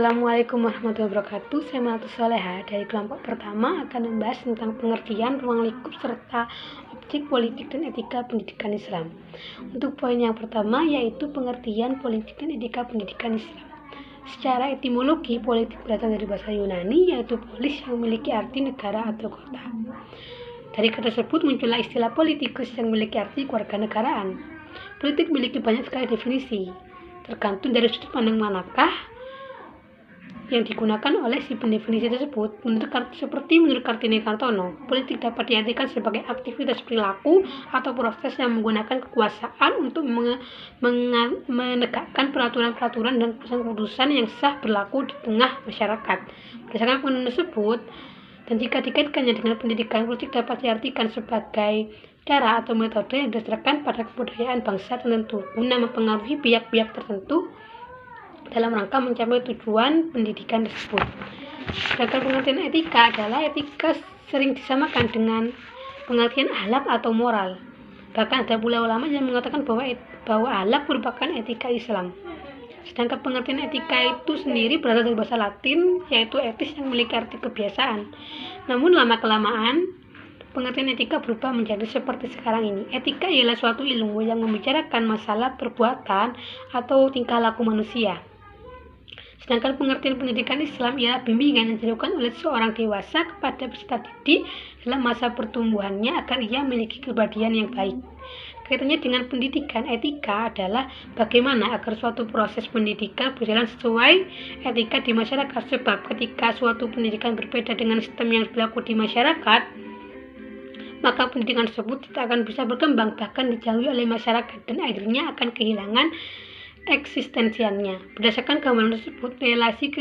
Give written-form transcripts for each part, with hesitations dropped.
Assalamualaikum warahmatullahi wabarakatuh. Saya Malatu Soleha dari kelompok pertama akan membahas tentang pengertian ruang lingkup serta objek politik dan etika pendidikan Islam. Untuk poin yang pertama yaitu pengertian politik dan etika pendidikan Islam. Secara etimologi, politik berasal dari bahasa Yunani yaitu polis yang memiliki arti negara atau kota. Dari kata tersebut muncullah istilah politikus yang memiliki arti kewarganegaraan. Politik memiliki banyak sekali definisi, tergantung dari sudut pandang manakah yang digunakan oleh si pendefinisi tersebut. Menurut Kartini Kartono, politik dapat diartikan sebagai aktivitas perilaku atau proses yang menggunakan kekuasaan untuk menegakkan peraturan-peraturan dan keputusan-keputusan yang sah berlaku di tengah masyarakat. Berdasarkan penelitian tersebut, dan jika dikaitkannya dengan pendidikan, politik dapat diartikan sebagai cara atau metode yang didasarkan pada kebudayaan bangsa tertentu guna mempengaruhi pihak-pihak tertentu dalam rangka mencapai tujuan pendidikan tersebut. Sedangkan pengertian etika adalah etika sering disamakan dengan pengertian akhlak atau moral. Bahkan ada pula ulama yang mengatakan bahwa akhlak merupakan etika Islam. Sedangkan pengertian etika itu sendiri berasal dari bahasa Latin yaitu etis yang memiliki arti kebiasaan. Namun lama-kelamaan pengertian etika berubah menjadi seperti sekarang ini. Etika ialah suatu ilmu yang membicarakan masalah perbuatan atau tingkah laku manusia. Sedangkan pengertian pendidikan Islam ialah bimbingan yang dilakukan oleh seorang dewasa kepada peserta didik dalam masa pertumbuhannya agar ia memiliki kepribadian yang baik. Kaitannya dengan pendidikan, etika adalah bagaimana agar suatu proses pendidikan berjalan sesuai etika di masyarakat. Sebab ketika suatu pendidikan berbeda dengan sistem yang berlaku di masyarakat, maka pendidikan tersebut tidak akan bisa berkembang, bahkan dijauhi oleh masyarakat dan akhirnya akan kehilangan eksistensiannya. Berdasarkan gambaran tersebut, relasi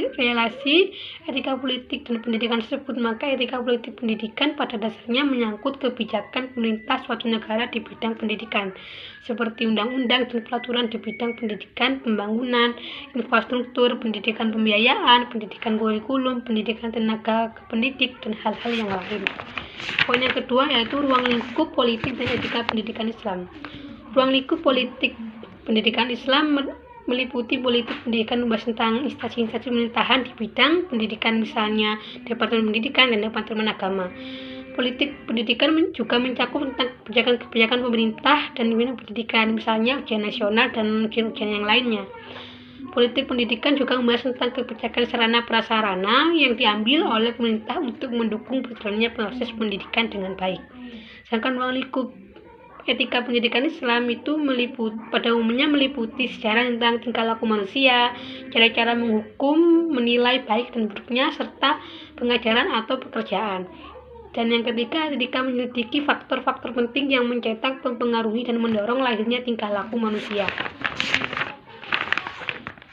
etika politik dan pendidikan tersebut, maka etika politik pendidikan pada dasarnya menyangkut kebijakan pemerintah suatu negara di bidang pendidikan, seperti undang-undang dan peraturan di bidang pendidikan, pembangunan, infrastruktur, pendidikan pembiayaan, pendidikan kurikulum, pendidikan tenaga pendidik, dan hal-hal yang lain. Poin yang kedua yaitu ruang lingkup politik dan etika pendidikan Islam. Ruang lingkup politik pendidikan Islam meliputi politik pendidikan, membahas tentang instansi-instansi pemerintahan di bidang pendidikan, misalnya Departemen Pendidikan dan Departemen Agama. Politik pendidikan juga mencakup tentang kebijakan-kebijakan pemerintah dan bidang pendidikan, misalnya ujian nasional dan ujian-ujian yang lainnya. Politik pendidikan juga membahas tentang kebijakan sarana prasarana yang diambil oleh pemerintah untuk mendukung berjalannya proses pendidikan dengan baik. Sedangkan ruang lingkup etika pendidikan Islam itu pada umumnya meliputi sejarah tentang tingkah laku manusia, cara-cara menghukum, menilai baik dan buruknya, serta pengajaran atau pekerjaan. Dan yang ketiga, etika menyelidiki faktor-faktor penting yang mencetak, mempengaruhi, dan mendorong lahirnya tingkah laku manusia.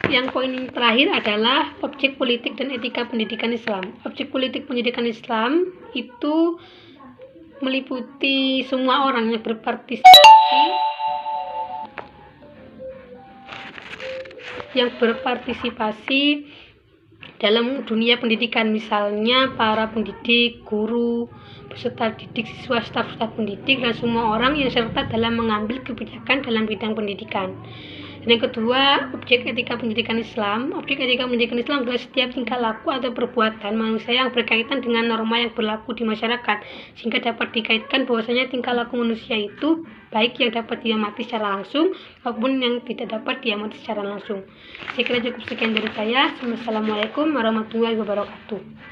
Yang poin terakhir adalah objek politik dan etika pendidikan Islam. Objek politik pendidikan Islam itu meliputi semua orang yang berpartisipasi dalam dunia pendidikan, misalnya para pendidik, guru, peserta didik, siswa, staf-staf pendidik, dan semua orang yang serta dalam mengambil kebijakan dalam bidang pendidikan. Dan yang kedua, objek etika pendidikan Islam. Objek etika pendidikan Islam adalah setiap tingkah laku atau perbuatan manusia yang berkaitan dengan norma yang berlaku di masyarakat, sehingga dapat dikaitkan bahwasanya tingkah laku manusia itu baik yang dapat diamati secara langsung maupun yang tidak dapat diamati secara langsung. Saya kira cukup sekian dari saya. Wassalamualaikum warahmatullahi wabarakatuh.